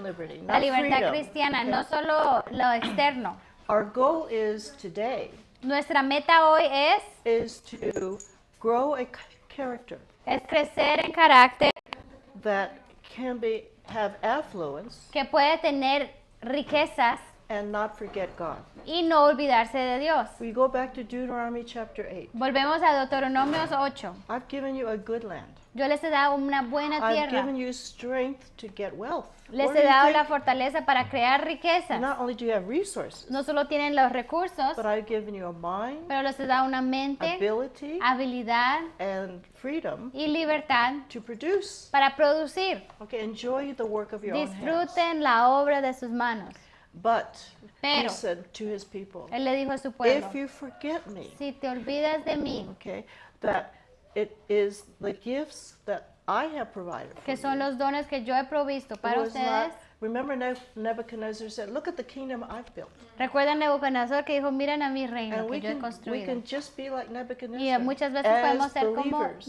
liberty, La not libertad freedom. cristiana, Okay? no solo lo externo. Our goal is today Nuestra meta hoy is to grow a character es crecer en carácter that can have affluence que puede tener riquezas and not forget God. y no olvidarse de Dios. We go back to Deuteronomy chapter 8. Volvemos a Deuteronomios 8. I've given you a good land. Yo les he dado una buena I've tierra. given you strength to get wealth. Les What he do you dado la think? fortaleza para crear riquezas. Not only do you have resources, No solo tienen los recursos, but I've given you a mind, pero les he dado una mente, ability, habilidad and freedom y libertad to produce. para producir. Okay, enjoy the work of your own hands. Disfruten la obra de sus manos. But he Pero said to his people, Él le dijo a su pueblo, if you forget me, si te olvidas de mí, okay, that it is the gifts that I have provided for que son you. los dones que yo he provisto It para was ustedes. remember Nebuchadnezzar said, look at the kingdom I've built. Recuerdan Nebuchadnezzar que dijo, miren a mi reino And que we yo he can construido. just be like Y Nebuchadnezzar muchas veces podemos as ser como believers,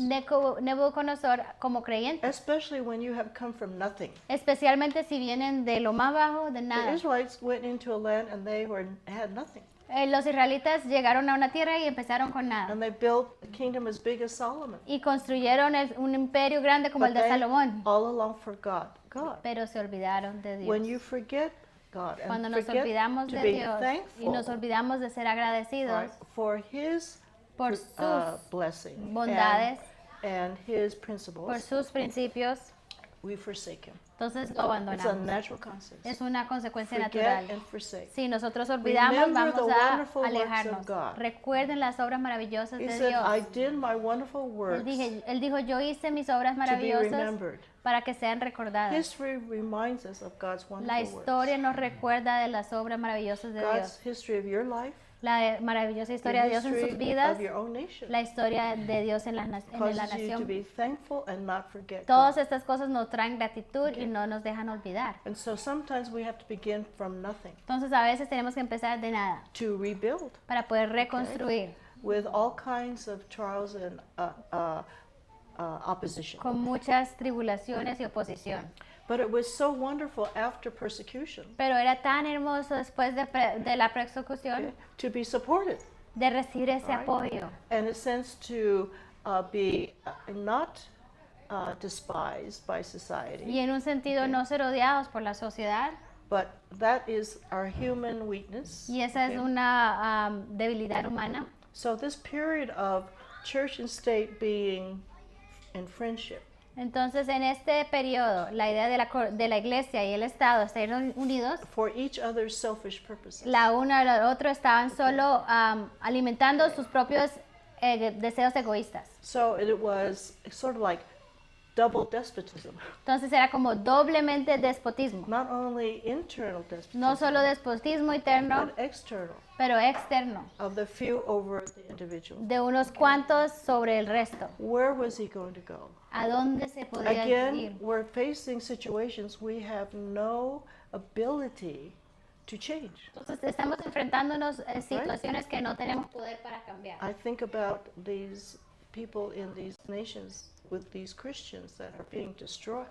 Nebuchadnezzar como creyentes, especially when you have come from nothing. especialmente si vienen de lo más bajo, de The nada. Israelites went into a land and they had nothing. Los israelitas llegaron a una tierra y empezaron con nada. And they built a kingdom as big as Solomon. Y construyeron un imperio grande como But el de they Salomón, all along forgot God. pero se olvidaron de When Dios. you forget God Cuando and nos forget olvidamos to de be Dios y nos thankful, olvidamos de ser agradecidos right, for His por sus blessing bondades, and His por principles, sus principios, we forsake Him. entonces lo It's a abandonamos. natural consequence. Es una consecuencia Forget natural. and forsake. Si nosotros olvidamos, Remember vamos the a wonderful works of alejarnos. God. Recuerden las obras maravillosas He de said, Dios. I did my wonderful works Él dijo, yo hice mis obras to be maravillosas remembered. para que sean recordadas. History reminds us of God's La wonderful historia works. nos recuerda de las obras maravillosas de God's Dios. history of your life, Maravillosa historia the de Dios en sus history vidas, of your own nation, la historia de Dios en la causes you to nación. be thankful and not forget Todas God. estas cosas nos traen gratitud y no nos dejan olvidar. And so sometimes we have to begin from nothing Entonces a veces tenemos que empezar de nada to rebuild para poder reconstruir with all kinds of trials and opposition. con muchas tribulaciones y oposición. But it was so wonderful after persecution, Pero era tan hermoso después de la persecución okay, to be supported, de recibir ese Right. apoyo and in a sense to be not despised by society. y en un sentido no ser odiados por la sociedad. But that is our human weakness. Y esa es okay? una debilidad humana. So this period of church and state being in friendship Entonces, en este periodo, la idea de la iglesia y el Estado estar unidos, for each other's selfish purposes. la una y la otra estaban solo alimentando sus propios deseos egoístas. So it was sort of like double despotism, Entonces era como doblemente despotismo. not only internal despotism, No solo despotismo interno, but external, pero externo, of the few over the individual. de unos cuantos sobre el resto. Where was he going to go? ¿A dónde se podía Again, ir? we're facing situations we have no ability to change. Entonces estamos enfrentándonos a situaciones que no tenemos poder para cambiar. I think about these people in these nations with these Christians that are being destroyed,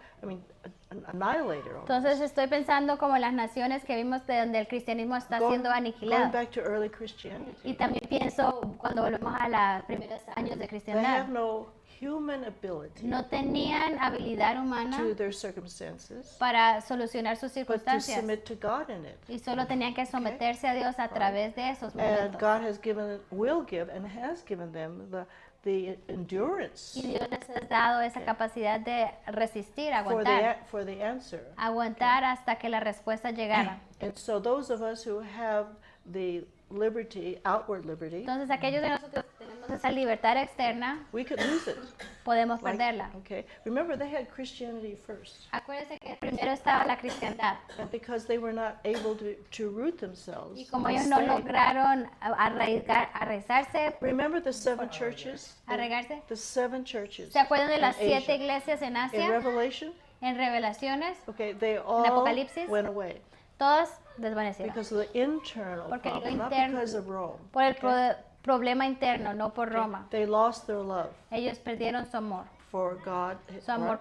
annihilated. Almost. Entonces estoy pensando como las naciones que vimos de donde el cristianismo está siendo Going aniquilado. back to early Christianity. Y también pienso cuando volvemos a los primeros años de They cristiandad. have no human ability No tenían habilidad to humana their circumstances, para solucionar sus but to circunstancias. submit to God in it. Y solo tenían que someterse a Dios a través de esos And momentos. God has given, will give, and has given them the endurance Y Dios les ha dado esa capacidad de resistir, for the answer. aguantar hasta que la respuesta llegara. And so those of us who have the liberty, outward liberty, Entonces aquellos de nosotros que tenemos esa libertad externa, we could lose it. podemos Like, perderla. okay. Remember, they had Christianity first. Acuérdense que primero estaba la cristiandad. And because they were not able to root themselves. Y como and ellos no stay. lograron arraizarse, Remember the seven churches? arraigarse. The seven churches. ¿Se acuerdan de in las 7 Asia. iglesias en In Asia? Revelation, En Revelaciones, okay, they all Apocalipsis. went away todas desvanecieron. because of the internal Porque lo problem, not interno- because of Rome. Por el okay? problema interno, no por Roma. They lost their love Ellos perdieron su amor for God.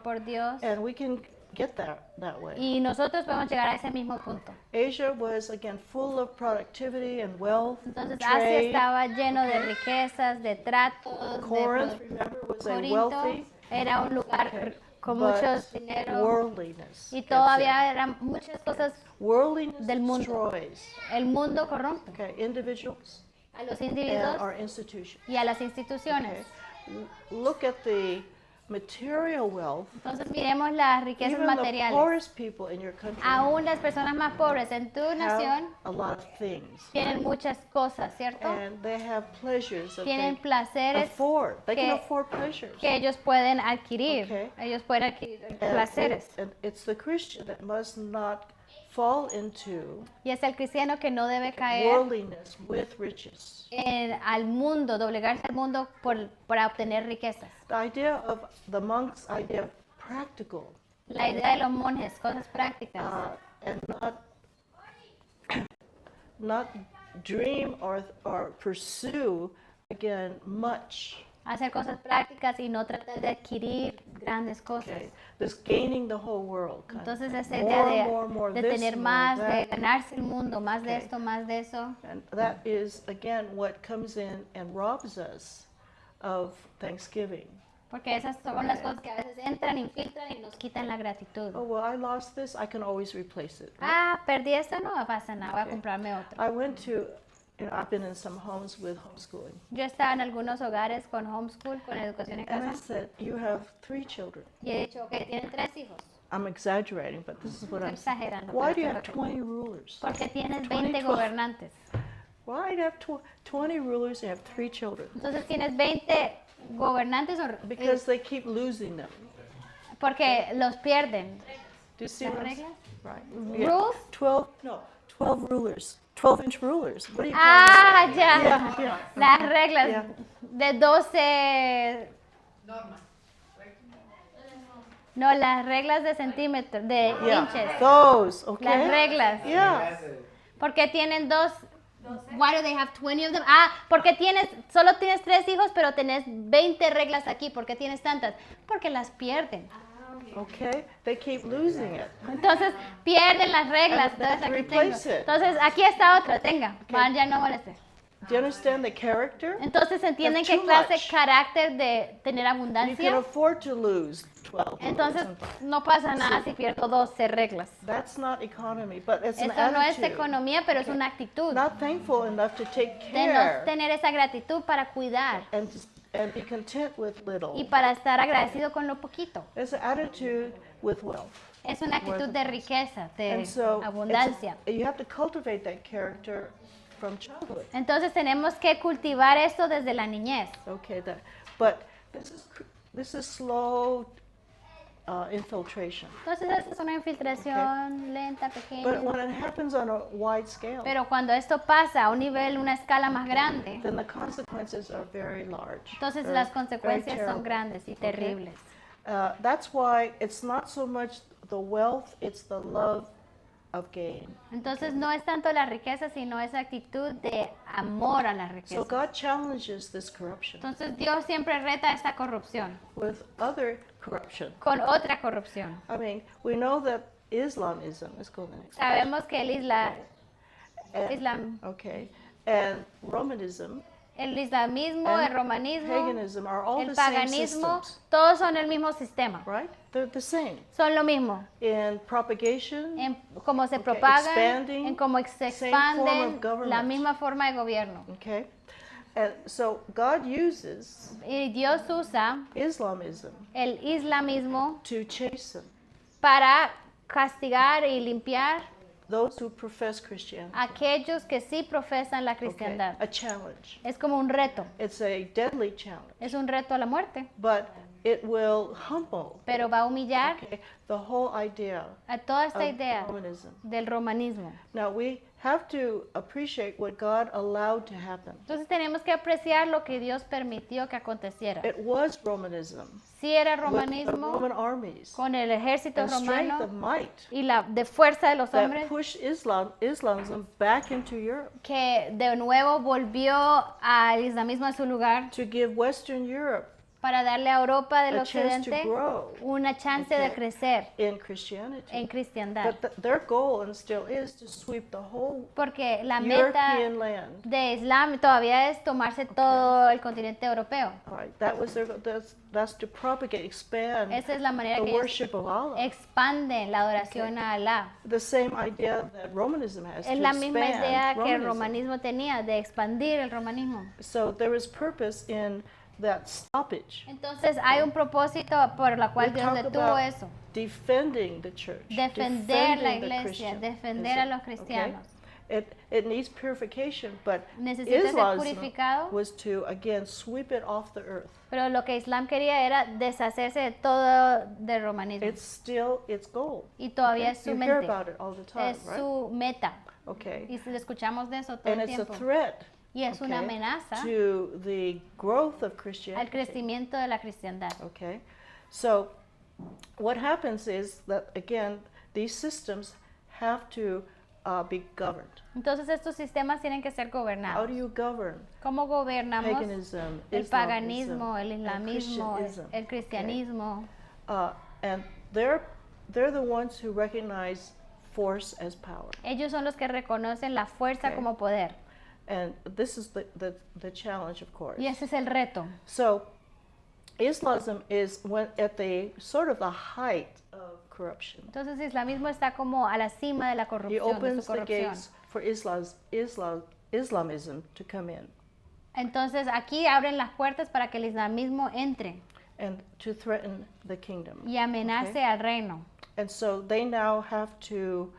por right? Dios. And we can get that way. Y nosotros podemos llegar a ese mismo punto. Asia was again full of productivity and wealth, Entonces Asia trade. estaba lleno de riquezas, de tratos, Corinth, de remember, was a Corinto wealthy, era un lugar con but muchos dinero worldliness. y gets todavía eran muchas cosas. in. Worldliness del mundo. destroys, El mundo corrompe individuals a los and individuos our institutions. y a las instituciones. Look at the material wealth. Entonces miremos las riquezas Even the materiales. poorest people in your country Aún las personas más pobres en tu have nación a lot of things, tienen muchas cosas, ¿cierto? and they have pleasures that Tienen they placeres afford. They can que- afford pleasures. que ellos pueden adquirir. Okay. Ellos pueden adquirir And placeres. and it's the Christian that must not fall into Y es el cristiano que no debe caer worldliness with riches. al mundo, doblegarse al mundo para obtener riquezas. The idea of the monk's idea of practical La idea de los monjes, cosas prácticas. and not dream or pursue again much. Hacer cosas prácticas y no tratar de adquirir grandes cosas. Okay, this gaining the whole world. Kind of Entonces thing. esa idea more, de this, tener more, más, de that. ganarse el mundo, más de Okay. esto, más de eso. And that is again what comes in and robs us of thanksgiving. Porque esas son las cosas que a veces entran, infiltran y nos quitan la gratitud. Oh well, I lost this. I can always replace it. Ah, perdí esto, no pasa nada, voy a Okay. comprarme otro. I went to, I've been in some homes with homeschooling, Yo estaba en algunos hogares con homeschool, con educación en and I casa, said, "You have 3 children." y he dicho, ok, tienen 3 hijos. I'm exaggerating, but this is what Estoy I'm saying. exagerando. Why pero do you esto have es lo que- 20 rulers? Porque tienes 20, 20 12. gobernantes. Why do you have 20 rulers and have 3 children? Entonces tienes 20 gobernantes Because they keep losing them. porque los pierden. Do you see ¿Las what I'm reglas? Right. Rules? 12 rulers. 12-inch rulers. What do you call Ah, them? ya. Yeah. Las reglas Yeah. de 12. No, las reglas de centímetros, de Yeah. inches. Those, okay? Las reglas. Yeah. Porque tienen dos. Why do they have 20 of them? Ah, porque solo tienes 3 hijos, pero tenés 20 reglas aquí. ¿Por qué tienes tantas? Porque las pierden. Okay. They keep losing it. Entonces pierden las reglas. And they have Entonces to aquí tengo. replace it. Entonces aquí está otra, tenga. Ya no moleste. Do you understand the character? Entonces entienden Have qué too clase de much. carácter de tener You can abundancia. afford to lose 12. Entonces no pasa nada si pierdo 12 reglas. That's not economy, but it's an Eso no es attitude. economía, pero es una actitud Not thankful enough to take de no care tener esa gratitud para cuidar and be content with little. y para estar agradecido con lo poquito. It's an attitude with wealth. Es una actitud de riqueza, de And so abundancia. you have to cultivate that character from childhood. Entonces tenemos que cultivar esto desde la niñez. Okay, but this is slow infiltration. Entonces esta es una infiltración lenta, But pequeña. when it happens on a wide scale, Pero cuando esto pasa a un nivel, una escala más grande, then the consequences are very large. entonces They're las very consecuencias son terrible. grandes y terribles. That's why it's not so much the wealth, it's the love of gain. Entonces no es tanto la riqueza, sino esa actitud de amor a la So riqueza. God challenges this corruption Entonces Dios siempre reta esta corrupción with other corruption. con otra corrupción. I mean, we know that Islamism, let's go to the next. Sabemos que And- Islam, Okay, and Romanism, el islamismo, and el romanismo, paganism are all el the same paganismo, systems, todos son el mismo sistema. right? They're the same Son lo mismo. in propagation, En cómo se Okay, propagan, expanding, en cómo se same form of expanden, government. la misma forma de gobierno. okay? And so God uses Y Dios usa Islamism el islamismo to chasten para castigar y limpiar those who profess Christianity. a aquellos que sí profesan la Okay, cristiandad. a challenge. Es como un reto, It's a deadly challenge, es un reto a la muerte, but it will humble, pero va a humillar okay, the whole idea a toda esta of idea Romanism. del romanismo. Now we have to appreciate what God allowed to happen. Entonces tenemos que apreciar lo que Dios permitió que aconteciera. It was Romanism, Sí era with the romanismo Roman armies con el ejército and strength romano of might y la de fuerza de los that hombres pushed Islamism back into Europe que de nuevo volvió al islamismo a su lugar to give Western Europe para darle a Europa del a chance to occidente grow una chance de Okay. crecer in Christianity. en cristiandad. But their goal and still is to sweep the whole Porque la meta European land. de Islam todavía es tomarse todo el continente europeo. All right, that was their. That's to propagate, expand Esa es la manera the que ellos worship of Allah. expanden la adoración a Alá. The same idea that Romanism has Es to la misma expand idea que el Romanism. romanismo tenía de expandir el romanismo. So there is purpose in that stoppage. Entonces hay un propósito por la cual We Dios talk detuvo about eso. defending the church, Defender la defending the iglesia, Christianism, defender a los okay? cristianos. It needs purification, but Necesita ser Islam purificado. was to again sweep it off the earth. Pero lo que Islam quería era deshacerse de todo del romanismo. It's still its goal. Y todavía okay? es su You hear mente. about it all the time, Es right? su meta. Okay, Y si le escuchamos de eso todo and el it's a tiempo. threat. Y es una okay, amenaza to the growth of al Christianity. crecimiento de la cristiandad. Okay, so what happens is that again these systems have to be governed. Entonces estos sistemas tienen que ser How gobernados. do you govern ¿Cómo gobernamos paganism, el Islamism, paganismo, el and islamismo, Christianism? el cristianismo? And they're the ones who recognize force as power. Ellos son los que reconocen la fuerza Okay. como poder. And this is the challenge, of course. Y ese es el reto. So Islamism is at the sort of the height of corruption. Entonces el islamismo está como a la cima de la He corrupción, de opens su the corrupción. gates for Islamism to come in Entonces aquí abren las puertas para que el islamismo entre and to threaten the kingdom. y amenace Okay. al reino. And so they now have to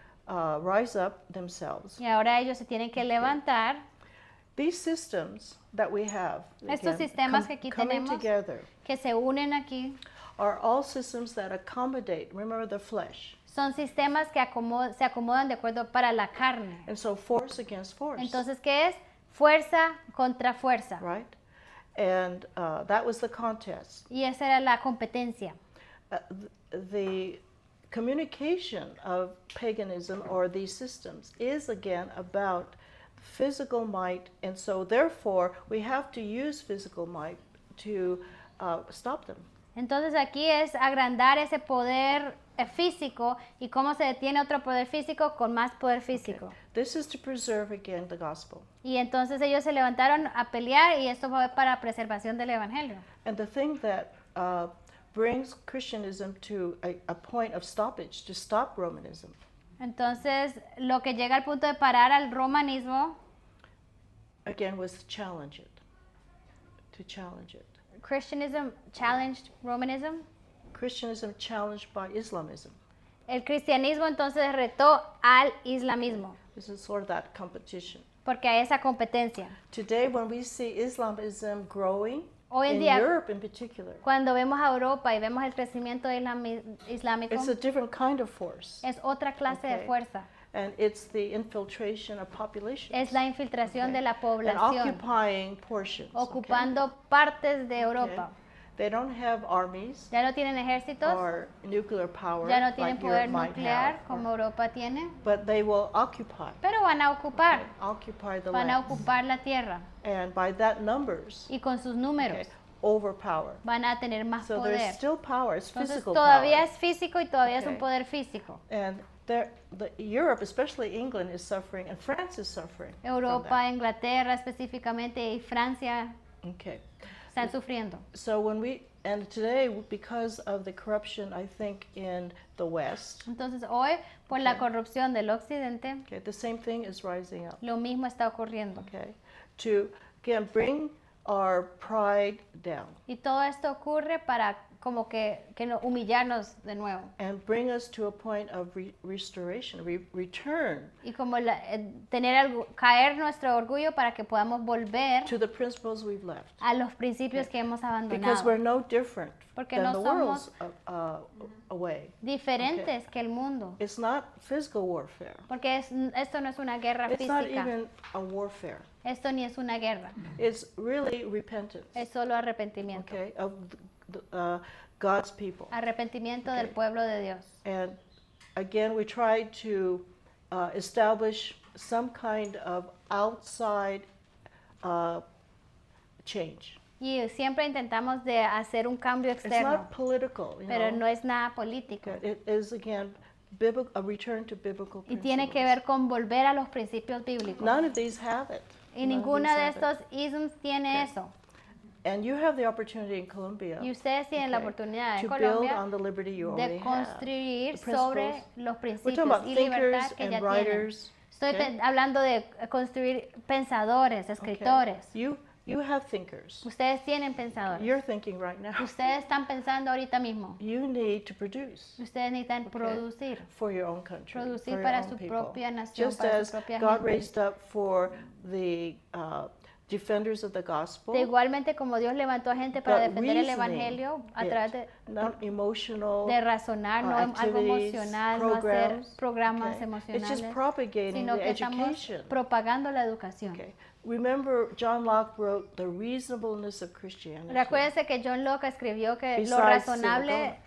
rise up themselves. Y ahora ellos se tienen que levantar. These systems that we have, Estos again, sistemas que aquí coming tenemos, together, que se unen aquí, are all systems that accommodate, remember, the flesh. son sistemas que se acomodan de acuerdo para la carne. And so force against force, Entonces, ¿qué es? Fuerza contra fuerza. right? And that was the contest. Y esa era la competencia. The communication of paganism or these systems is again about physical might, and so therefore we have to use physical might to stop them. Entonces aquí es agrandar ese poder físico y cómo se detiene otro poder físico con más poder físico. This is to preserve again the gospel. Y entonces ellos se levantaron a pelear y esto fue para preservación del evangelio. And the thing that brings Christianism to a point of stoppage, to stop Romanism, Entonces lo que llega al punto de parar al romanismo, again was to challenge it. To challenge it. Christianism challenged Romanism. Christianism challenged by Islamism. El cristianismo entonces retó al islamismo, This is sort of that competition. porque hay esa competencia. Today, when we see Islamism growing, Hoy en in día, Europe in particular, cuando vemos a Europa y vemos el crecimiento islámico, it's a different kind of force. es otra clase de Okay. fuerza. And it's the infiltration of populations. Es la infiltración de la and población, occupying portions. ocupando partes de Europa. They don't have armies Ya no tienen ejércitos, or nuclear power ya no tienen like poder Europe might nuclear have, como Europa tiene, but they will occupy, pero van a ocupar, the van a land. ocupar la tierra And by that numbers, y con sus números overpower. van a tener más So poder. there's still power, it's Entonces physical todavía power. es físico y todavía es un Okay. poder físico. And Europe, especially England, is suffering, and France is suffering. from Europa, Inglaterra específicamente y Francia that. Okay. están sufriendo. So and today, because of the corruption, I think, in the West, Entonces hoy, por la Okay. corrupción del occidente, okay, the same thing is rising up. lo mismo está ocurriendo. Okay, to again bring our pride down Y todo esto ocurre para como que humillarnos de nuevo. and bring us to a point of restoration, return Y como caer nuestro orgullo para que podamos volver to the principles we've left. a los principios que hemos Because we're abandonado. no different Porque than no the world's away. Diferentes que el mundo. It's not physical warfare. Porque esto no es una guerra It's not física. even a warfare. Esto ni es una guerra. It's really repentance, Es solo arrepentimiento. okay, of God's people. Arrepentimiento del Okay. pueblo de Dios. And again, we try to establish some kind of outside change. Y siempre intentamos de hacer un cambio It's externo, not political, pero no es nada político. It is again a return to biblical Y tiene que principles. ver con volver a los principios bíblicos. None of these have it. Y None of ninguna these de have it. estos isms tiene eso. And you have the opportunity in Colombia Y ustedes tienen la okay, oportunidad en to build Colombia on the liberty you de already have. construir The sobre principles. los We're principios talking about y libertad thinkers que and ya tienen. writers. Estoy okay? hablando de construir pensadores, Okay. escritores. You have thinkers. Ustedes tienen pensadores. You're thinking right now. Ustedes están pensando ahorita mismo. You need to produce Ustedes necesitan producir. for your own country, Producir for your para own su people. propia nación, Just para as su propia God gente. raised up for the defenders of the gospel, De igualmente como Dios levantó a gente para but defender el reasoning evangelio a it, través not emotional, de razonar, no algo activities, emocional, no hacer programs, programas okay. emocionales, It's just propagating sino the que estamos education. propagando la educación. Okay. Remember, John Locke wrote The Reasonableness of Christianity. Recuérdense que John Locke escribió que lo Besides razonable, Civil Government.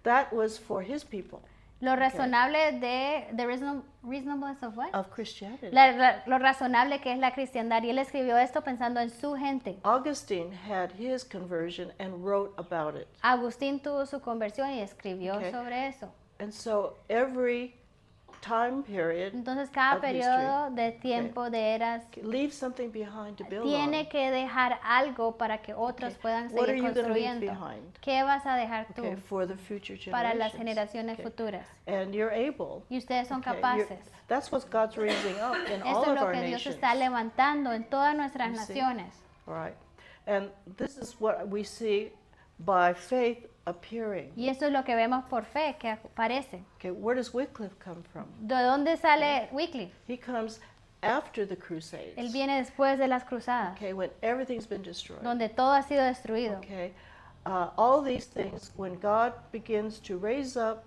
That was for his people lo razonable de the reasonableness of what? of Christianity. Lo razonable que es la cristiandad. Y él escribió esto pensando en su gente. Augustine had his conversion and wrote about it. Agustín tuvo su conversión y escribió Okay. sobre eso. And so every time period Entonces cada of periodo de tiempo, de eras, leave something behind to build tiene on. que dejar algo para que otros Okay. puedan What are seguir you gonna leave construyendo. behind? ¿Qué vas a dejar tú Okay, for the future para las generations. generaciones Okay. futuras? And you're able. Y ustedes son okay, capaces. that's what God's raising up in all Esto es of lo our que Dios nations. está levantando en todas nuestras You see? naciones. All right. And this is what we see by faith appearing. Y eso es lo que vemos por fe que aparece. Okay, where does Wycliffe come from? ¿De dónde sale Wycliffe? He comes after the Crusades. Él viene después de las cruzadas, Okay, when everything's been destroyed. donde todo ha sido destruido. Okay, all these things, when God begins to raise up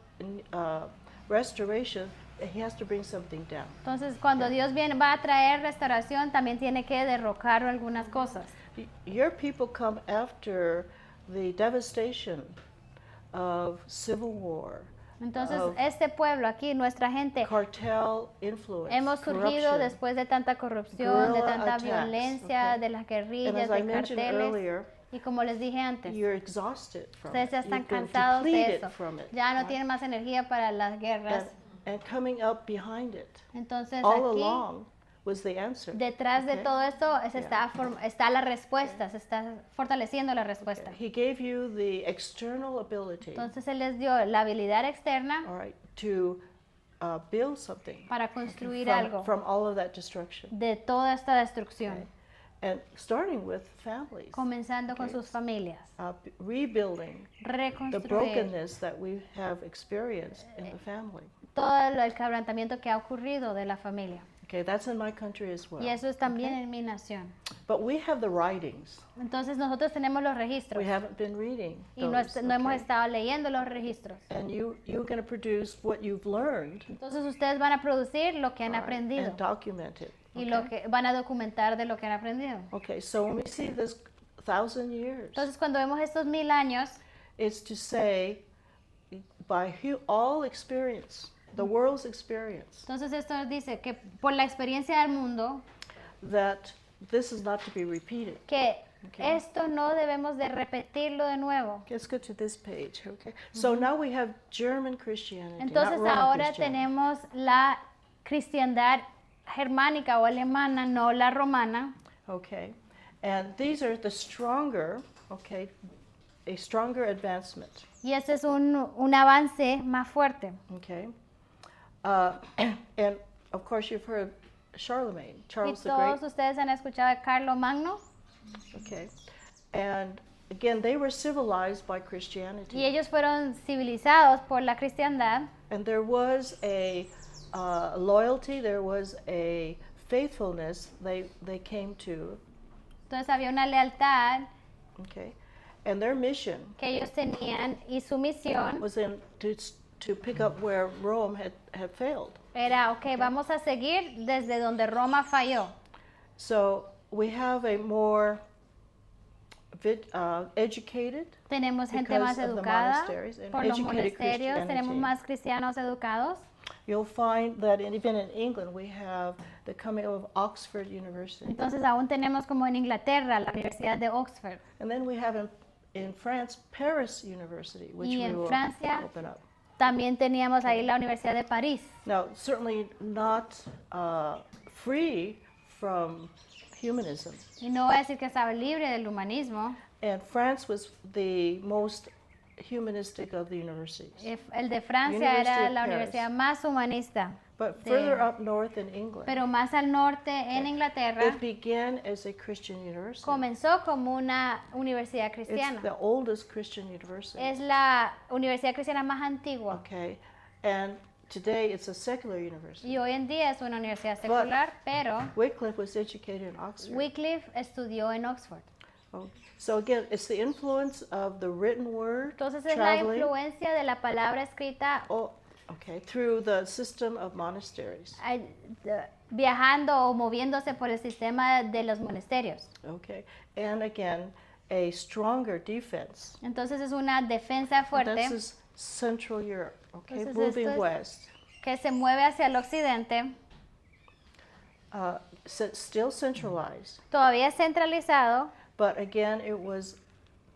restoration, He has to bring something down. Entonces, cuando Dios viene, va a traer restauración, también tiene que derrocar algunas cosas. Your people come after the devastation of civil war, Entonces, of este pueblo aquí, nuestra gente, cartel influence, hemos surgido corruption. después de tanta corrupción, de guerrilla tanta attacks, violencia, okay. de las And guerrillas, as I de mentioned carteles. earlier, Y como les dije antes, you're exhausted from ustedes it. ya están You've been cansados de depleted eso. from it. Ya no right? tienen más energía para las guerras. And coming up behind it, Entonces, all aquí, along, was the answer. detrás de okay? todo esto, está la respuesta, se está fortaleciendo la respuesta. He gave you the external ability, Entonces, Él les dio la habilidad externa all right, to build something para construir from, algo from all of that destruction. de toda esta destrucción, Okay. And starting with families, comenzando con Okay. sus familias, rebuilding the reconstruir brokenness that we have experienced in the family. todo el quebrantamiento que ha ocurrido de la familia. Okay, that's in my country as well. Y eso es también okay? en mi nación. But we have the writings. Entonces nosotros tenemos los We registros haven't been reading y no, those, no hemos okay? estado leyendo los registros. And you're going to produce what you've learned, Entonces ustedes van a producir lo que han all right, aprendido and document it. y okay? lo que van a documentar de lo que han aprendido. Okay, so when we see this 1,000 years, Entonces cuando vemos estos 1000 años, it's to say, by all experience, the world's experience, entonces esto nos dice que por la experiencia del mundo, that this is not to be repeated. que Okay. esto no debemos de repetirlo de nuevo. Let's go to this page, okay? So now we have German Christianity, Entonces not Roman ahora Christianity. tenemos la cristiandad germánica o alemana, no la romana. Okay, and these are the stronger, okay, a stronger advancement, Y ese es un avance más fuerte. okay? And of course you've heard Charlemagne, Y Charles the todos Great, ustedes han escuchado de Carlo Magno. okay? And again, they were civilized by Y Christianity. ellos fueron civilizados por la cristiandad. And there was a loyalty, there was a faithfulness they came to, Entonces había una lealtad okay? And their mission que ellos tenían y su misión was to pick up where Rome had failed. era, ok, vamos a seguir desde donde Roma falló. So we have a more educated, Tenemos gente because más of the educada monasteries and por los educated monasterios, tenemos Christianity. más cristianos educados. You'll find that even in England we have the coming of Oxford University. Entonces aún tenemos como en Inglaterra la Universidad de Oxford. And then we have in France Paris University, which Y we en will Francia open up. también teníamos ahí la Universidad de París. Now, certainly not free from humanism. Y no voy a decir que estaba libre del humanismo. And France was the most humanistic of the universities. El de Francia University era of la Paris. universidad más humanista. But de- further up north in England, Pero más al norte, en Inglaterra, it began as a Christian university. comenzó como una universidad It's cristiana. the oldest Christian university. Es la universidad cristiana más antigua. Okay, and today it's a secular university. Y hoy en día es una universidad secular, pero Wycliffe was educated in Oxford. Wycliffe estudió en Oxford. Oh, so again, it's the influence of the written word Entonces es la traveling. influencia de la palabra escrita Oh, okay, through the system of monasteries. Viajando o moviéndose por el sistema de los monasterios. Okay, and again, a stronger defense. Entonces es una defensa fuerte This is Central Europe. Okay, Entonces moving esto es- west. que se mueve hacia el occidente, Still centralized, todavía centralizado, but again, it was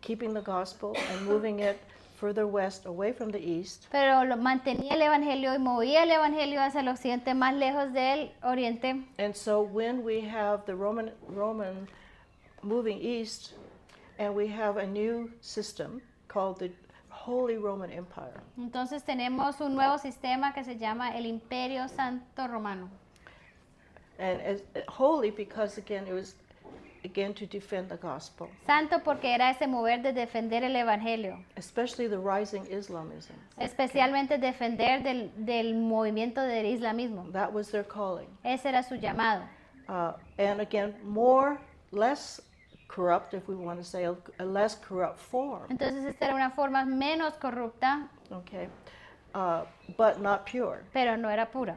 keeping the gospel and moving it further west, away from the east. pero mantenía el evangelio y movía el evangelio hacia el occidente, más lejos del oriente. And so when we have the Roman moving east, and we have a new system called the Holy Roman Empire. Entonces tenemos un nuevo sistema que se llama el Imperio Santo Romano. And holy because again, it was again to defend the gospel, Santo porque era ese mover de defender el evangelio, especially the rising Islamism. especialmente defender del movimiento del islamismo. That was their calling. Ese era su llamado. And again, less corrupt, if we want to say, a less corrupt form. Entonces esta era una forma menos corrupta, Okay, but not pure. pero no era pura.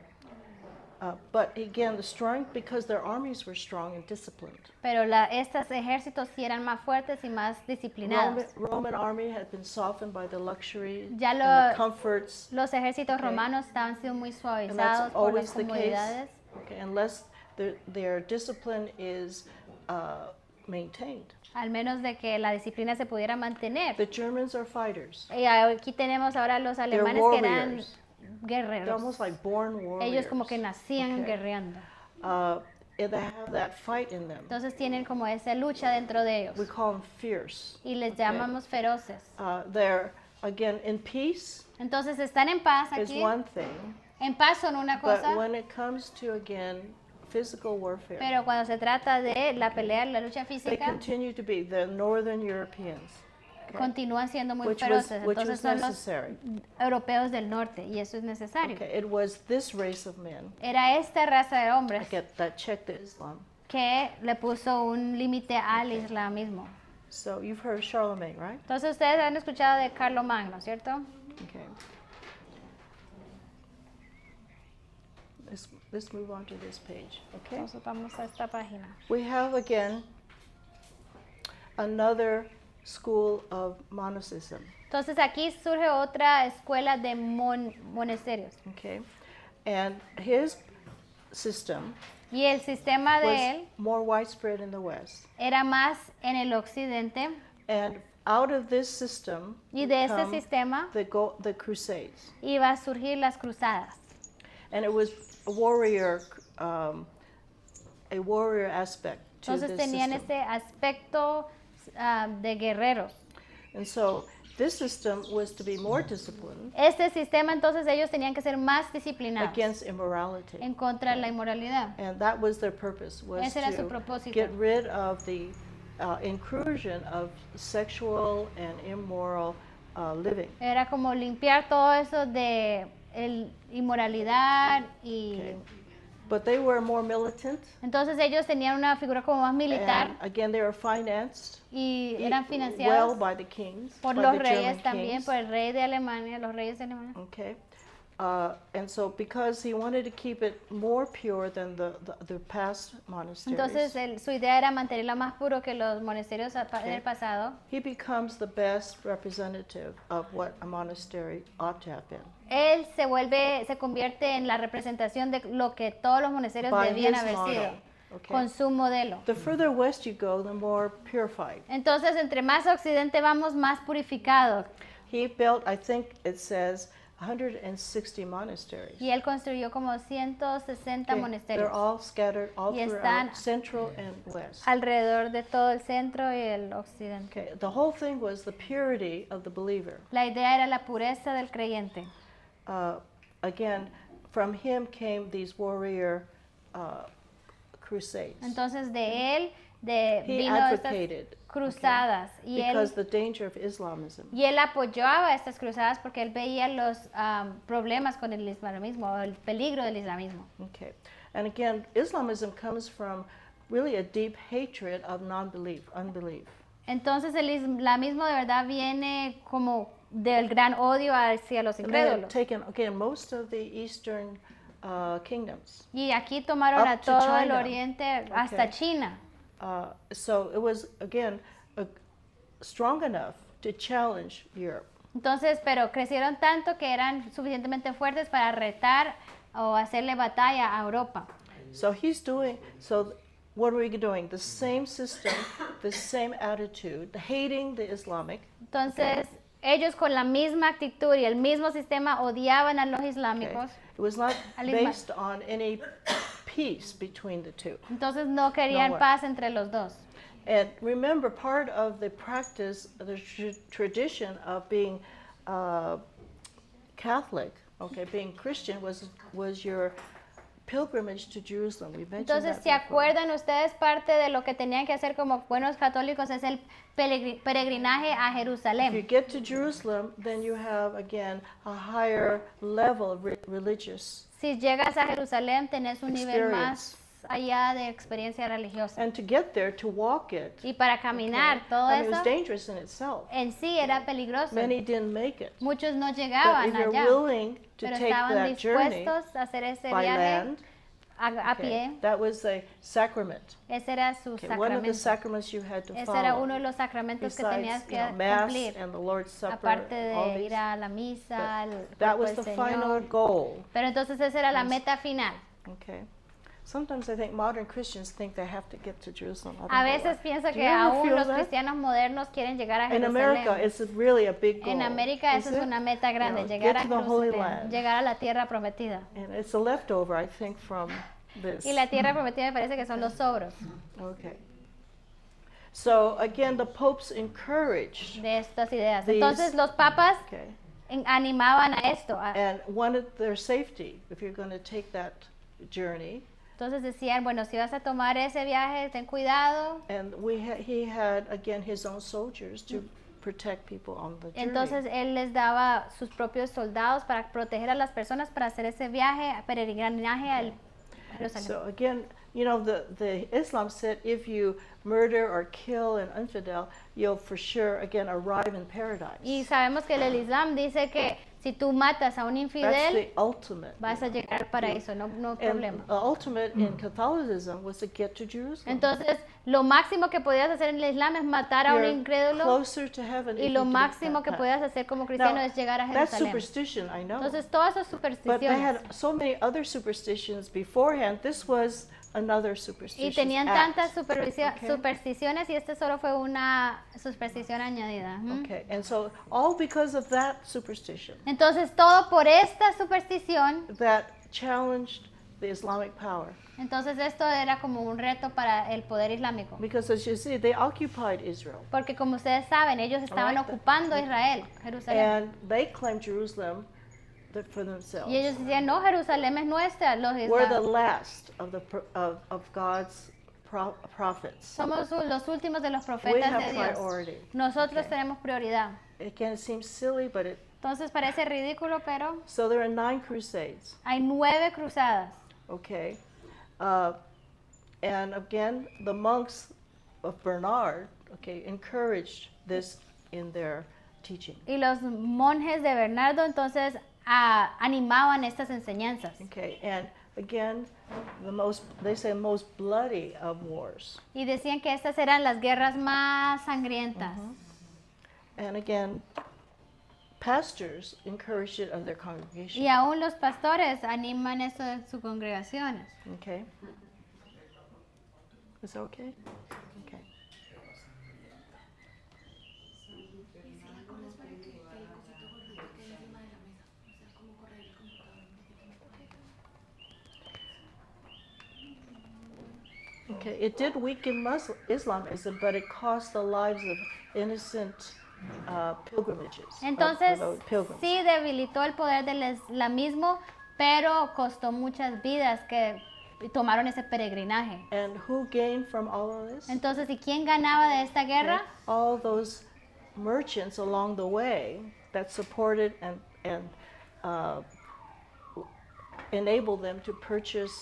But again, the strength because their armies were strong and disciplined. Pero estos ejércitos sí eran más fuertes y más disciplinados. Roman army had been softened by the luxury Ya and the lo- comforts. Los ejércitos Okay. romanos estaban siendo muy And suavizados that's por las always the case. comodidades. Okay, unless their discipline is maintained. Al menos de que la disciplina se pudiera mantener. The Germans are fighters. Y aquí tenemos ahora los alemanes que eran warriors. They're guerreros. almost like born warriors. Ellos como que nacían Okay. guerreando. And they have that fight in them. Entonces tienen como esa lucha dentro de We ellos. call them fierce. Y les Okay. llamamos feroces. They're again in peace Entonces están en paz is aquí. one thing, En paz son una but cosa, when it comes to again physical warfare, pero cuando se trata de la pelea, la lucha they física, continue to be the Northern Europeans, continúan siendo muy which feroces. was Entonces son los necessary. europeos del norte y eso es necesario. Okay, it was this race of men Era esta raza de hombres that checked the Islam. que le puso un límite al islamismo. So you've heard of Charlemagne, right? Entonces ustedes han escuchado de Carlomagno, ¿cierto? Okay. Let's move on to this page. Okay. Entonces vamos a esta página. We have again another school of monasticism. Entonces aquí surge otra escuela de monasterios. Okay, and his system Y el sistema de was él more widespread in the West. era más en el occidente And out of this system y de este come sistema the Crusades, iba a surgir las cruzadas. and it was a warrior aspect to Entonces this tenían system. este aspecto de guerreros. And so this system was to be more disciplined Este sistema entonces ellos tenían que ser más disciplinados against immorality. en contra de la inmoralidad. And that was their purpose, was Ese era su to propósito. get rid of the incursion of sexual and immoral living. Era como limpiar todo eso de inmoralidad y Okay. But they were more militant. entonces ellos tenían una figura como más militar And again, they were financed y eran well financiados by the kings, por by los the reyes German también, kings. por el rey de Alemania, los reyes de Alemania. Okay, And so because he wanted to keep it more pure than the past monasteries, Entonces su idea era mantenerlo más puro que los monasterios Okay. del pasado. he becomes the best representative of what a monastery ought to have been. Él se convierte en la representación de lo que todos los monasterios By debían his haber model, sido, okay? con su modelo. The further west you go, the more purified. Entonces, entre más a occidente vamos, más purificados. He built, I think it says, 160 monasteries. Y él construyó como 160 Okay, monasterios they're all scattered all Y throughout están Central and West. alrededor de todo el centro y el occidente. Okay, the whole thing was the purity of the believer. La idea era la pureza del creyente. Again, from him came these warrior crusades. Entonces de él He vino estas advocated cruzadas y because the danger of Islamism. él apoyaba estas cruzadas porque él veía los problemas con el islamismo, el peligro del islamismo. Okay, and again, Islamism comes from really a deep hatred of unbelief. Entonces el islamismo de verdad viene como del gran odio hacia los And they had incrédulos. taken again most of the eastern kingdoms. Y aquí tomaron Up a to todo el China. oriente hasta Okay. China. So it was again strong enough to challenge Europe. Entonces, pero crecieron tanto que eran suficientemente fuertes para retar o hacerle batalla a Europa. So he's doing so. What are we doing? The same system, the same attitude, hating the Islamic. Entonces, ellos con la misma actitud y el mismo sistema odiaban a los Okay. islámicos. It was not Al Islam- based on any peace between the two. Entonces no querían way. paz entre los dos. And remember, part of the practice, the tradition of being Catholic, okay, being Christian, was your pilgrimage to Jerusalem. We mentioned Entonces, that ¿se before. acuerdan ustedes? Parte de lo que tenían que hacer como buenos católicos es el peregrinaje a If you Jerusalén. get to Jerusalem, then you have again a higher level of religious, Si llegas a Jerusalén, tenés un nivel más Experience. allá de experiencia religiosa. and to get there, to walk it, Y para caminar todo I mean, it was eso, dangerous in itself. en sí era peligroso. Many didn't make it. Muchos no But llegaban if you're allá, willing to pero take estaban that journey dispuestos a hacer ese by viaje land, a okay, pie. that was a sacrament. Ese era su Okay, one of the sacramento. sacraments you had to Ese era follow. uno de los sacramentos que tenías Besides, que Mass cumplir. and the Lord's Supper, Aparte all de these, ir a la misa, al that cuerpo was del the final Señor. goal. Pero entonces esa era la meta final. Okay. Sometimes I think modern Christians think they have to get to Jerusalem. I don't A know veces why. pienso Do que you ever aún feel los that? cristianos modernos quieren llegar a In America, Jerusalén. it's really a big goal. En América eso is es it? una meta grande, You know, llegar get a to the Holy Jerusalén, Land. llegar a la tierra prometida. And it's a leftover, I think, from this. Y la tierra prometida me parece que son los sobros Okay. So again, the popes encouraged, de estas ideas. These- Entonces los papas okay, animaban a esto. and wanted their safety. If you're going to take that journey, Entonces decían, bueno, si vas a tomar ese viaje, ten cuidado. and he had again his own soldiers to protect people on the journey. Entonces él les daba sus propios soldados para proteger a las personas para hacer ese viaje, peregrinaje al Jerusalén. So again, you know, the Islam said if you murder or kill an infidel, you'll for sure again arrive in paradise. Y sabemos que el Islam dice que si tú matas a un That's infidel, the ultimate. vas a llegar al paraíso, no And problema. the ultimate in Catholicism was to get to Jerusalem. Entonces, lo máximo que podías hacer en el Islam es matar a un You're incrédulo closer to heaven y if lo you do máximo that que path. podías hacer como cristiano Now, es llegar a that's Jerusalén. superstition, I know. Entonces, todas esas But they supersticiones. had so many other superstitions beforehand. This was another superstition. Y tenían tantas Okay. supersticiones y este solo fue una superstición añadida. Ujú. Okay, and so all because of that superstition Entonces, todo por esta superstición, that challenged the Islamic power. entonces esto era como un reto para el poder islámico. Because as you see, they occupied Israel. Porque como ustedes saben, ellos estaban Alright. ocupando Israel, Jerusalén. And they claimed Jerusalem for themselves. Y ellos decían, no, Jerusalén es nuestra, los We're the islámicos. last of God's prophets. Somos los últimos de los We profetas have de Dios. priority. Nosotros Okay. tenemos prioridad. Again, it seems silly, but it. Entonces parece ridículo, pero So there are 9 crusades. hay 9 cruzadas. Okay, and again, the monks of Bernard, okay, encouraged this in their teaching. Y los monjes de Bernardo entonces animaban estas enseñanzas. Okay, and again, they say most bloody of wars. Y decían que estas eran las guerras más sangrientas. And again, pastors encourage it of their congregation. Y aún los pastores animan eso en sus congregaciones. Okay. Is that okay? Okay. Okay, it did weaken Islamism, but it cost the lives of innocent pilgrimages. Entonces, of pilgrims. sí debilitó el poder del islamismo, pero costó muchas vidas que tomaron ese peregrinaje. And who gained from all of this? Entonces, ¿y quién ganaba de esta guerra? Okay, all those merchants along the way that supported and enabled them to purchase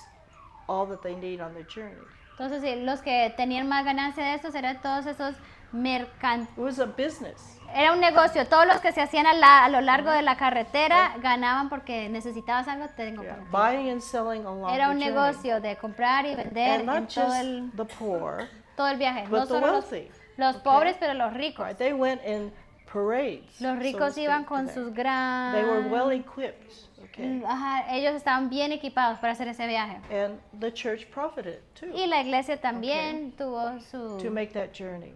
all that they need on their journey. Entonces, sí, los que tenían más ganancia de estos eran todos esos mercantes. It was a business. Era un negocio. Todos los que se hacían a lo largo de la carretera ganaban porque necesitabas algo, tengo Yeah, para ti. buying and selling along Era the un journey. negocio de comprar y vender And en not todo just el, the poor, todo el viaje. but No the solo wealthy. los pobres, pero los ricos. Right? They went in parades. Los so ricos to iban speak, con to sus that. They were well gran... equipped. Okay. Ajá, ellos estaban bien equipados para hacer ese viaje. And the church profited too Y la iglesia también tuvo to su... make that journey.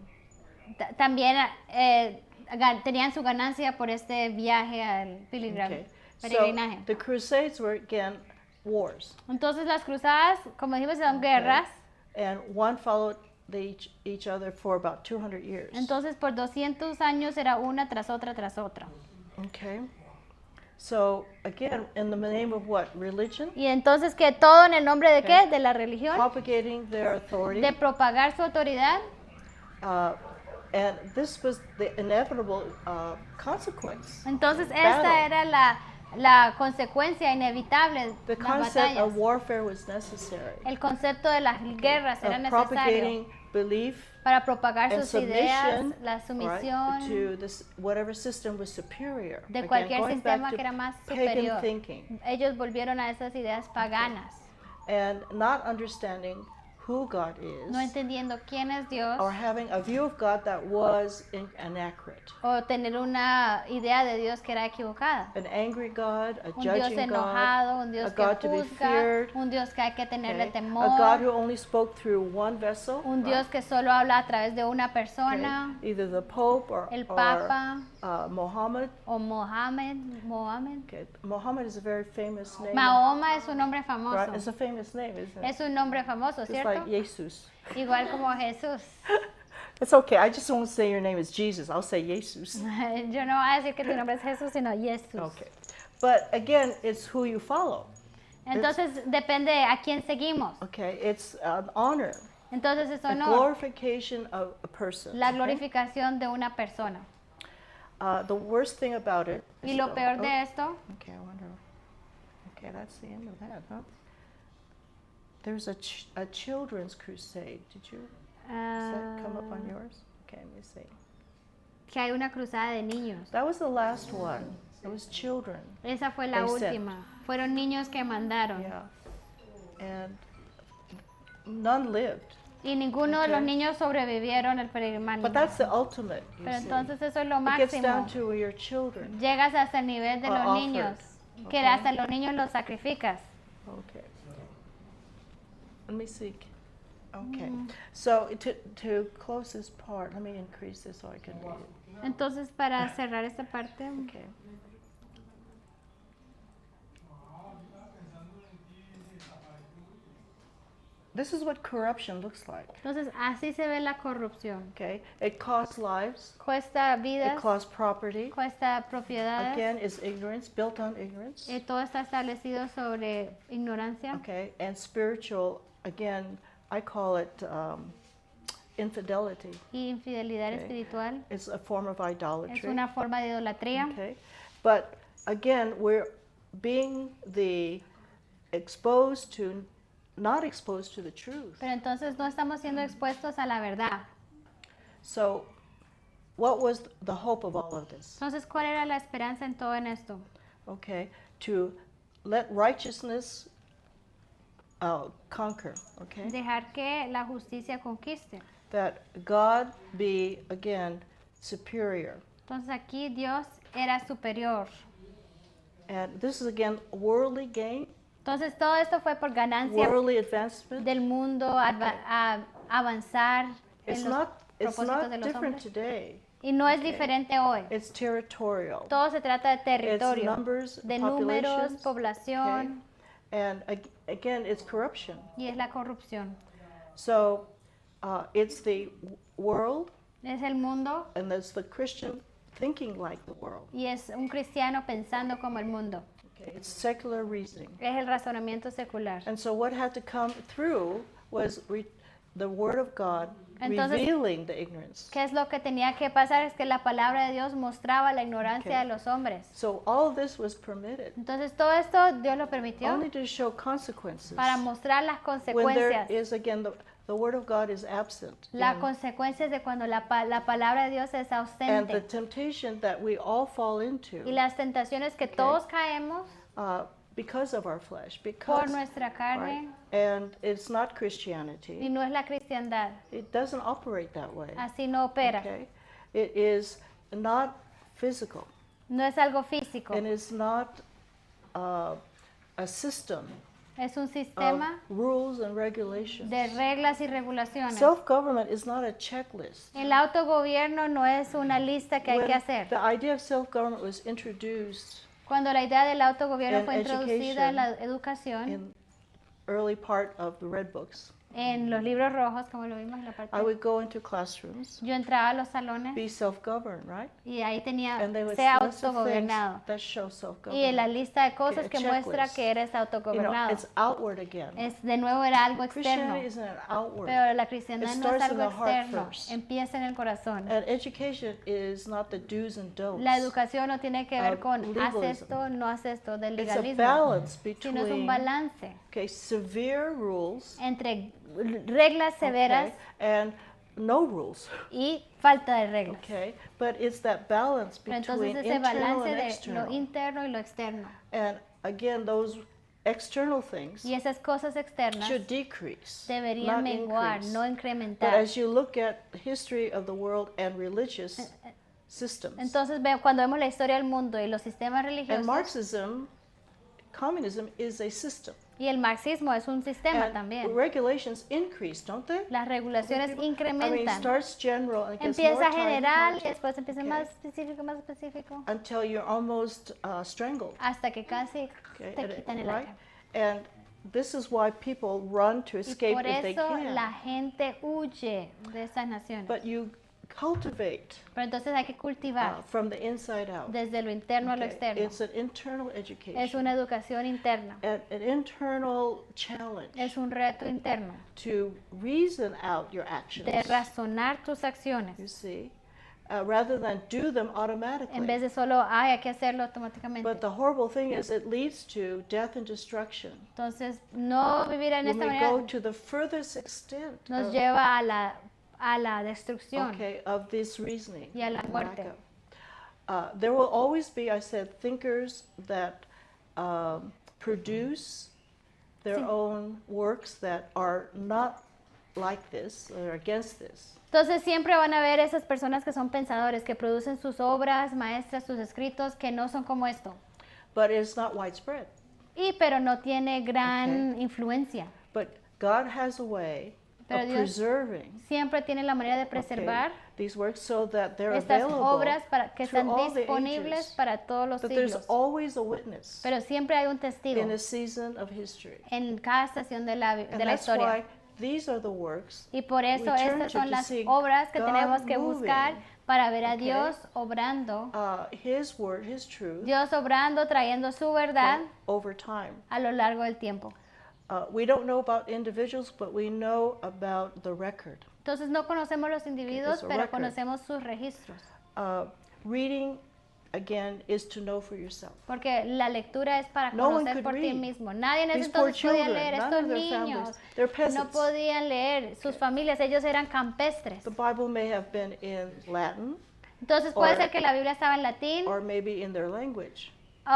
También tenían su ganancia por este viaje al Okay. So peregrinaje. the Crusades were again wars, Entonces las cruzadas, como dijimos, son guerras. and one followed each other for about 200 years. Entonces por 200 años era una tras otra tras otra. Okay. So again, in the name of what? Religion, Y entonces que todo en el nombre de qué? De la religión, propagating their authority. de propagar su autoridad. And this was the inevitable consequence. Entonces Battle. esta era la consecuencia inevitable The de las concept batallas. of warfare was necessary. El concepto de las guerras era Of necesario propagating belief para propagar and sus ideas, submission, la right, sumisión to this whatever system was superior. de Again, cualquier going sistema back que to era más pagan superior. thinking Ellos volvieron a esas ideas paganas, and not understanding who God is, no entendiendo quién es Dios or having a view of God that was inaccurate. o tener una idea de Dios que era equivocada. An angry God, a Un Dios judging enojado, God, un Dios a que God to be juzga, feared, un Dios que hay que tenerle okay? temor, A God who only spoke through one vessel, un right? Dios que solo habla a través de una Okay? persona, Either the Pope el Papa Muhammad. o Mohammed. Okay. Muhammad is a very famous name. Mahoma es un nombre Right? famoso. It's a famous name, isn't it? Es un nombre famoso, It's ¿cierto? like Jesus. Igual como Jesús. It's okay. I just won't say your name is Jesus. I'll say Jesus. Yo no voy a decir que tu nombre es Jesús, sino Jesús. Okay. But again, it's who you follow. Entonces depende a quién seguimos. Okay. It's an honor, Entonces es a honor, glorification of a person. la okay? glorificación de una persona. The worst thing about it. Y is lo the- peor oh, de esto, Okay, I wonder. Okay, that's the end of that, huh? There's a children's crusade. Did you? Does that come up on yours? Okay, let me see. que hay una cruzada de niños. That was the last one. It was children. Esa fue la They sent. última. Fueron niños que mandaron. Yeah. And none lived. Y ninguno de los Okay. niños sobrevivieron el peregrinaje. But that's the ultimate. You Pero see. entonces eso es lo It gets máximo. down to your children. Llegas hasta el nivel de Are los offered. niños, que Okay. hasta los niños los sacrificas. Okay. Let me see. Okay. So to close this part, let me increase this so I can read it. Entonces, para cerrar esta parte, Okay. This is what corruption looks like. entonces así se ve la corrupción. Okay. It costs lives. Cuesta It vidas, costs property. cuesta propiedades. Again, it's ignorance, built on ignorance. Todo está establecido sobre ignorancia. Okay. And spiritual, again, I call it infidelity. Y infidelidad Okay. espiritual It's a form of es idolatry. una forma de idolatría. Okay. But again, we're being exposed to, not exposed to the truth. Pero entonces no estamos siendo expuestos a la verdad. So, what was the hope of all of this? Entonces, ¿cuál era la esperanza en todo en esto? okay, to let righteousness conquer, okay? Dejar que la justicia conquiste. That God be, again, superior. Entonces aquí Dios era superior. And this is, again, worldly gain, Entonces todo esto fue por ganancia worldly advancement. del mundo, a avanzar It's en los it's propósitos not de los different hombres. today. Y no es Okay. diferente hoy. It's territorial. Todo se trata de It's territorio, numbers, de números, populations, población, okay? And again, it's corruption. y es la corrupción. So it's the world, Es el mundo and there's the Christian thinking like the world. y es un cristiano pensando como el mundo. Okay? It's secular reasoning. Es el razonamiento secular. And so what had to come through was the Word of God Entonces, revealing the ignorance. ¿Qué es lo que tenía que pasar? Es que la palabra de Dios mostraba la ignorancia Okay. de los hombres. So all of this was permitted Entonces todo esto Dios lo permitió only to show consequences. para mostrar las When there consecuencias. is, again, the Word of God is absent. Las in- consecuencias de cuando la palabra de Dios es and the ausente. temptation that we all fall into Y las tentaciones que todos caemos because of our flesh, por because nuestra carne, right? And it's not y Christianity. no es la cristiandad. It doesn't operate that way. Así no opera. Okay, it is not physical, No es algo físico. and it's not a system Es un of sistema rules and regulations. de reglas y regulaciones. Self-government is not a checklist. El autogobierno no es una lista que hay que When hacer. the idea of self-government was introduced Cuando la idea del autogobierno in fue introducida en la educación, in early part of the Red Books, en los libros rojos, como lo vimos en la parte, I would go into classrooms, yo entraba a los salones be self-governed, right? y ahí tenía, And they would sea list of things autogobernado. that show Y en self-government. la lista de cosas Okay, que a muestra checklist. que eres You know, autogobernado. it's outward again. Es, de nuevo era algo externo. Christianity isn't an outward. Pero la cristiandad It no es starts in algo the heart externo, first. empieza en el corazón. And education is not the do's and don'ts. La educación no tiene que ver of con haz legalism. esto, no haz esto, del It's a legalismo, balance sino es un between balance severe rules entre reglas severas and no rules. y falta de reglas. Okay, but it's that balance Pero between entonces ese internal balance and de external. lo interno y lo externo. And again, those external things Y esas cosas externas should decrease, deberían not menguar, increase. no But incrementar. as you look at the history of the world and religious systems, Entonces cuando vemos la historia del mundo y los sistemas and religiosos, Marxism, communism is a system. y el marxismo es un sistema And también. regulations increase, don't they? Las regulaciones I mean, it incrementan. starts general and it gets Empieza more general y targeted después empieza Okay. más específico, until you're almost strangled. hasta que casi Okay, te quitan el right? aire. And this is why people run to Y escape por if they eso can. la gente huye de estas naciones. But you cultivate Pero entonces hay que cultivar from the inside out. desde lo interno a lo Okay? externo. It's an internal education, Es una educación interna. an internal challenge Es un reto interno to reason out your actions. de razonar tus acciones You see, rather than do them en vez automatically. de solo, ay, hay que hacerlo automáticamente. But the horrible thing is, it leads to death and destruction. Entonces, no vivir en When esta we manera go to the furthest extent nos of, lleva a la destrucción. of this reasoning, Y a la lack muerte. of. There will always be, I said, thinkers that produce their Sí. own works that are not like this or against this. Entonces siempre van a haber esas personas que son pensadores, que producen sus obras maestras, sus escritos, que no son como esto. But it's not widespread. Pero no tiene gran influencia. But God has a way Pero of Dios preserving siempre tiene la manera de preservar these works so that they're estas available obras que through están all the disponibles ages. para todos los But there's siglos. always a witness Pero siempre hay un testigo in a season of history. en cada estación de la And historia. that's why these are the works Y por eso we turn estas to son las see obras que God tenemos que moving, buscar para ver a okay? Dios obrando, His word, His truth, Dios obrando, trayendo su verdad over time. a lo largo del tiempo. We don't know about individuals, but we know about the record. Entonces no conocemos los individuos, It's a pero record. conocemos sus registros. Reading, again, is to know for yourself. Porque la lectura es para No one conocer could por ti read. mismo. Nadie en ese These poor entonces podía children, leer. none Estos of their niños families, they're no peasants. podían leer. Sus familias, ellos eran campestres. The Bible may have been in Latin Entonces puede or- ser que la Biblia estaba en latín or maybe in their language.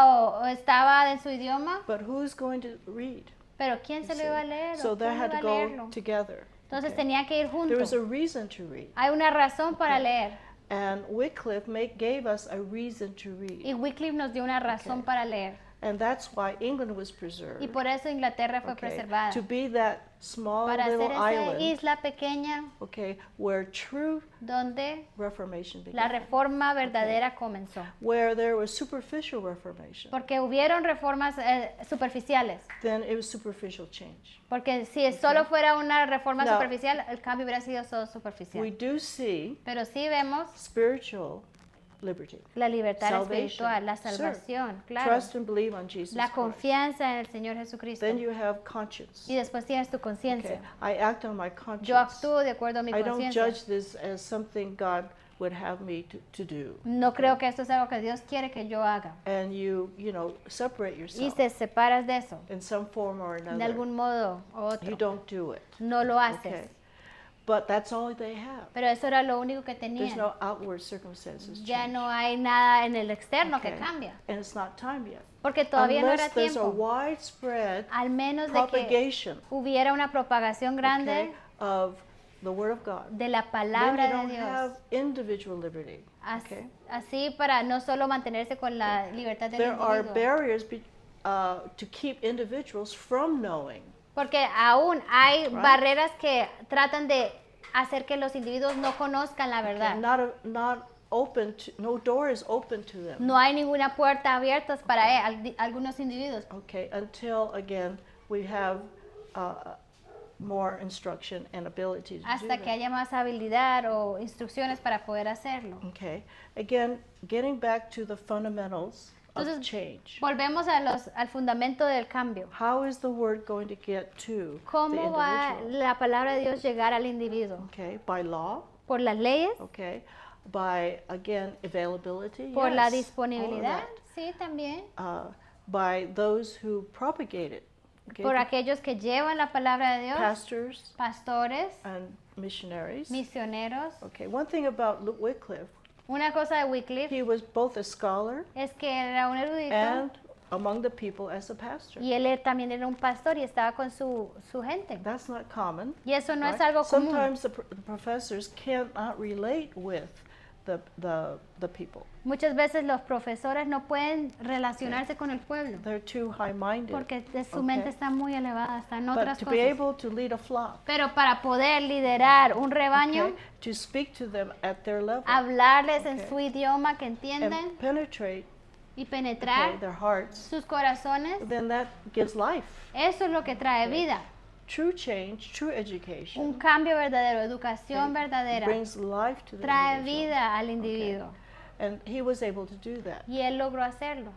o estaba en su idioma, but who's going to read? pero ¿quién se lo iba a leer? So ¿O they quién had iba to a go leerlo? together. Entonces Okay. tenía que ir There was juntos. a reason to read. Hay una razón para leer. And Wycliffe gave us a reason to read. Y Wycliffe nos dio una razón Okay. para leer. And that's why England was preserved. Y por eso Inglaterra fue Okay, preservada. to be that small Para little ser esa island, isla pequeña okay, where true donde Reformation la began, reforma verdadera comenzó. where there was superficial Reformation, Porque hubieron reformas superficiales. then it was superficial change. Porque si solo fuera una reforma Now, superficial, el cambio hubiera sido solo We superficial. do see Pero sí vemos spiritual liberty, la libertad salvation, espiritual, la sure. salvación, claro. Trust and believe on Jesus La Christ. confianza en el Señor Jesucristo. Then you have conscience. Y después tienes tu Okay, conciencia. I act on my conscience. Yo actúo de acuerdo a mi I don't conciencia. judge this as something God would have me to do. No creo que esto es algo que Dios quiere que yo haga. And you separate Y yourself te separas de eso, in some form or another. de algún modo u You otro. don't do it. No lo haces. Okay. But that's all they have. Pero eso era lo único que There's tenían. no outward circumstances Ya change. no hay nada en el externo que Okay. cambia. And it's not time yet. Porque todavía no era Unless there's a tiempo. widespread Al menos de que propagation, hubiera una propagación grande okay, of the Word of God. de la Then palabra you de don't Dios. have individual liberty. Así, así para no solo mantenerse con la libertad del There are individuo. barriers to keep individuals from knowing. Porque aún hay Right. barreras que tratan de hacer que los individuos no conozcan la verdad. Not open to, no door is open to them. No hay ninguna puerta abierta para algunos individuos. Okay, until again we have more instruction and ability to do Hasta que that. haya más habilidad o instrucciones para poder hacerlo. Okay, again, getting back to the fundamentals of Entonces, change. volvemos al fundamento del cambio. How is the word going to get to the ¿Cómo va individual? la palabra de Dios llegar al individuo? Okay, by law. ¿Por las leyes? Okay, by again availability. ¿Por la yes, all of disponibilidad? that. Sí, también. By those who propagate it. Okay, Por aquellos que llevan la palabra de Dios, pastors pastores, and missionaries. misioneros. Okay, one thing about Wycliffe, Una cosa de Wycliffe he was both a scholar es que era un erudito and among the people as a pastor. y él también era un pastor y estaba con su gente. That's not common. Y eso no es right? algo común. Sometimes the professors cannot relate with the people. Muchas veces los profesores no pueden relacionarse con el pueblo They're too high-minded. porque su mente está muy elevada, está en But otras to be cosas. able to lead a flock, Pero para poder liderar un rebaño, okay, to speak to them at their level, hablarles en Okay. su idioma que entienden and penetrate y penetrar their hearts, sus corazones, then that gives life. eso es lo que trae vida. True change, true education, Un cambio verdadero, educación verdadera, brings life to the trae individual. vida al individuo. And he was able to do that. Y él logró hacerlo.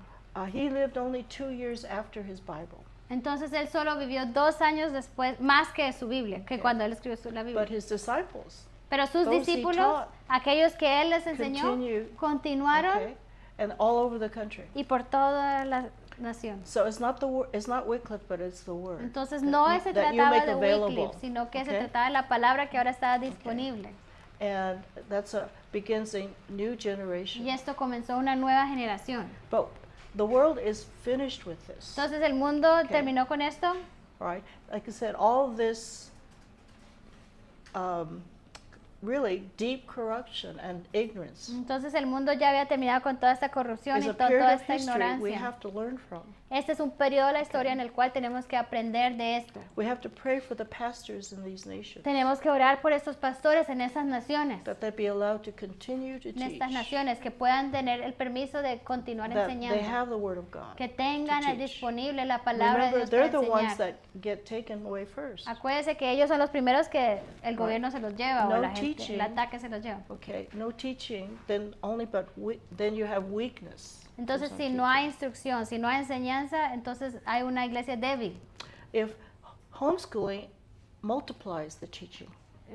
He lived only 2 years after his Bible, Entonces él solo vivió 2 años después, más que su Biblia, que cuando él escribió la but Biblia. his disciples, Pero sus those he discípulos, taught, aquellos que él les enseñó, continue, continuaron okay, and all over the country. y por toda la nación. So it's not it's not Wycliffe, but it's the word. Entonces that no you- se that you trataba make de available, Wycliffe, sino que se okay? trataba de la palabra que ahora estaba disponible. And begins a new generation. Y esto comenzó una nueva generación. But the world is finished with this, Entonces el mundo terminó con esto. right? Like I said, all this really deep corruption and ignorance Entonces el mundo ya había terminado con toda esta corrupción is y a toda period of esta history we ignorancia. have to learn from. Este es un periodo de la historia en el cual tenemos que aprender de esto. We have to pray for the pastors in these nations, Tenemos que orar por estos pastores en esas naciones, that they be allowed to continue to en teach, estas naciones, que puedan tener el permiso de continuar that they enseñando, have the Word of God. que tengan to teach. disponible la palabra de Remember, Dios they're para the ones enseñar. that get taken away first. Acuérdense que ellos son los primeros que el gobierno se los lleva o No la gente, teaching. el ataque se los lleva. Okay, no teaching, then then you have weakness. Entonces, There's si no no hay instrucción, si no hay enseñanza, entonces hay una iglesia débil. teaching. If homeschooling multiplies the teaching,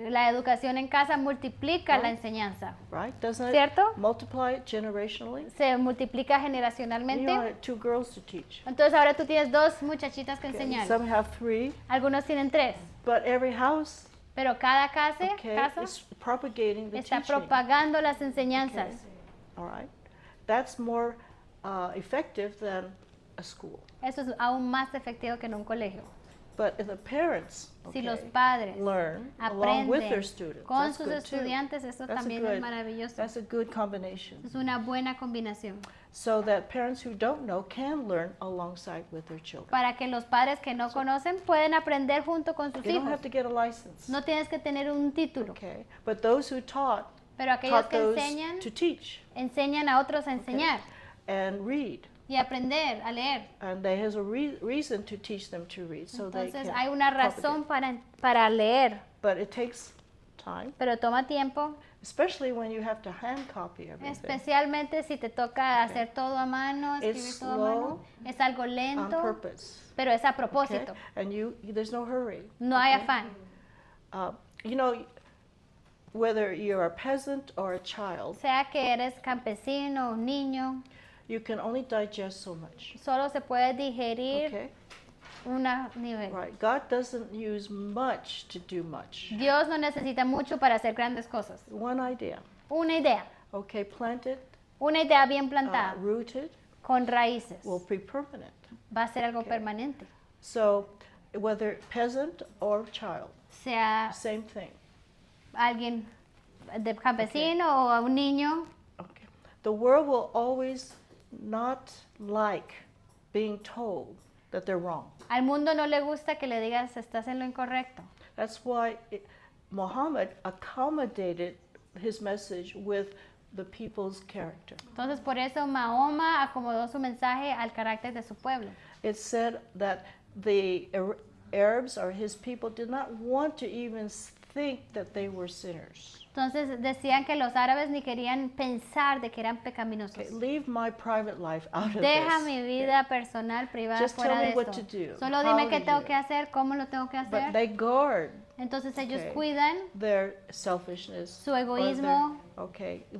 La educación en casa multiplica la Right. enseñanza, right? Doesn't it ¿cierto? multiply it generationally? Se multiplica You generacionalmente. have 2 girls to teach. Entonces ahora tú tienes 2 muchachitas que Okay, enseñar. some have 3, Algunos tienen 3, but every house, pero cada casa is propagating the está teaching. propagando las enseñanzas. All right, that's more effective than a school. Eso es aún más efectivo que en un colegio. But if the parents Si los padres learn along with their aprenden students, con that's sus good too. estudiantes, eso That's a también good- es maravilloso. That's a good combination. Es una buena combinación So that parents who don't know can learn alongside with their children. para que los padres que no conocen pueden aprender junto con sus You don't hijos. have to get a license. No tienes que tener un título, Okay. But those who taught pero aquellos taught que those enseñan, to teach enseñan a otros a enseñar and read. y aprender a leer. And there is a reason to teach them to read, so they Entonces can hay una propagate. razón para leer, But it takes time, pero toma tiempo, especially when you have to hand copy everything especialmente si te toca hacer todo a mano, escribir It's todo a mano. Es algo on lento, purpose. pero es a Okay? propósito. And there's no hurry. No hay afán. You know, whether you're a peasant or a child, Sea que eres campesino o un niño, you can only digest so much. solo se puede digerir Okay? una nivel. Right. God doesn't use much to do much. Dios no necesita mucho para hacer grandes cosas. One idea, Una idea, okay, planted, una idea bien plantada, rooted, con raíces, will be permanent. va a ser algo Okay. permanente. So, whether peasant or child, Sea same thing. alguien de campesino o a un niño, Okay. The world will always not like being told that they're wrong. al mundo no le gusta que le digas estás en lo incorrecto. That's why Muhammad accommodated his message with the people's character. Entonces por eso Mahoma acomodó su mensaje al carácter de su pueblo. It said that the Arabs or his people did not want to even think that they were sinners. Entonces decían que los árabes ni querían pensar de que eran pecaminosos. Okay, leave my private life out of Deja this. mi vida personal, privada Just fuera tell de me what esto. to do, Solo how dime to qué tengo do que it. hacer, cómo lo tengo que But hacer. they guard Entonces ellos Okay. cuidan their selfishness, su or egoísmo,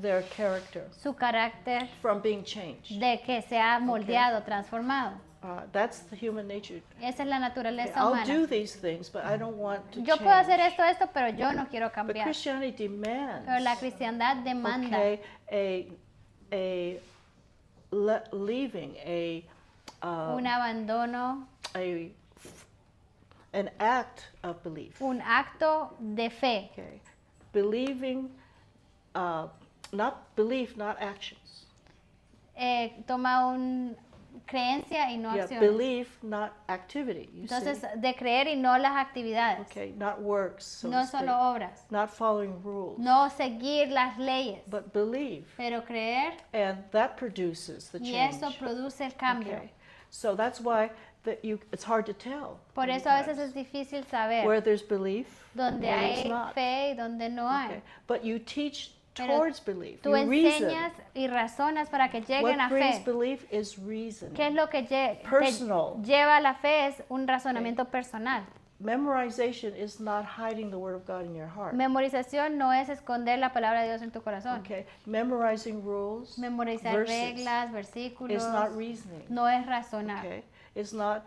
their character su carácter, from being changed. de que sea moldeado, transformado. That's the human nature. Esa es la Okay, naturaleza I'll humana. do these things, but I don't want to Yo change. puedo hacer esto, pero yo no quiero But cambiar. Christianity demands Pero la cristiandad demanda leaving un abandono, an act of belief. un acto de fe. Okay, believing, not belief, not actions. Toma un creencia y no Yeah, acción. belief, not activity. You Entonces, see? de creer y no las actividades. Okay, not works, so No to speak. solo obras. Not following rules, No seguir las leyes, but believe, pero creer and that produces the y change. eso produce el cambio. Okay, so that's why it's hard to tell. Por eso a veces es difícil saber where there's belief, dónde where there's hay not. fe y dónde no hay. Okay, but you teach Pero towards belief. Tú You reason. enseñas y razonas para que lleguen What a brings fe. belief is reason. ¿Qué es lo que te Personal. lleva a la fe? Es un razonamiento personal. Memorization is not hiding the word of God in your heart. Memorización no es esconder la palabra de Dios en tu corazón. Okay, memorizing rules, Memorizar verses, reglas, versículos, is not reasoning. no es razonar. Okay, it's not.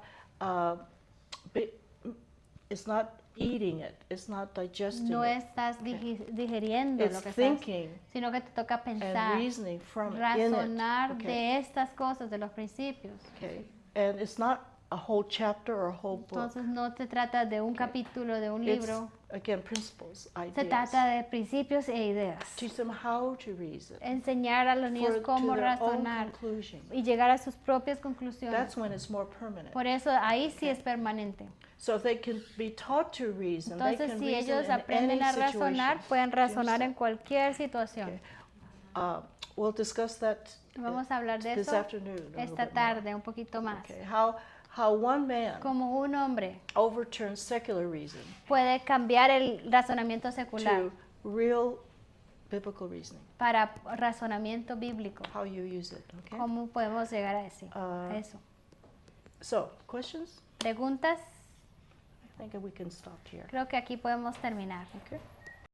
It's not eating it. It's not digesting No it. estás digiriendo It's lo que estás, thinking sino que te toca and pensar, reasoning from in it. razonar Okay. de estas cosas, de los principios. Okay, and it's not a whole chapter or a whole book. Entonces no se trata de un capítulo, de un It's, libro, again, principles, se ideas. trata de principios e ideas. Teach them how to reason. Enseñar a los niños to cómo their own razonar conclusion. y llegar a sus propias conclusiones. That's when it's more permanent. Por eso ahí sí es permanente. So if they can be taught to reason, they Entonces can si reason ellos in aprenden any a razonar, situation. pueden razonar See en cualquier situación. We'll discuss that Vamos a hablar de this eso afternoon. a little esta bit more. tarde un poquito más. Okay. How one man Como un hombre overturns secular reason puede cambiar el razonamiento secular to real biblical reasoning. para razonamiento bíblico. How you use it. Okay. ¿Cómo podemos llegar a eso? So questions? ¿Preguntas? I think we can stop here. Creo que aquí podemos terminar. Okay.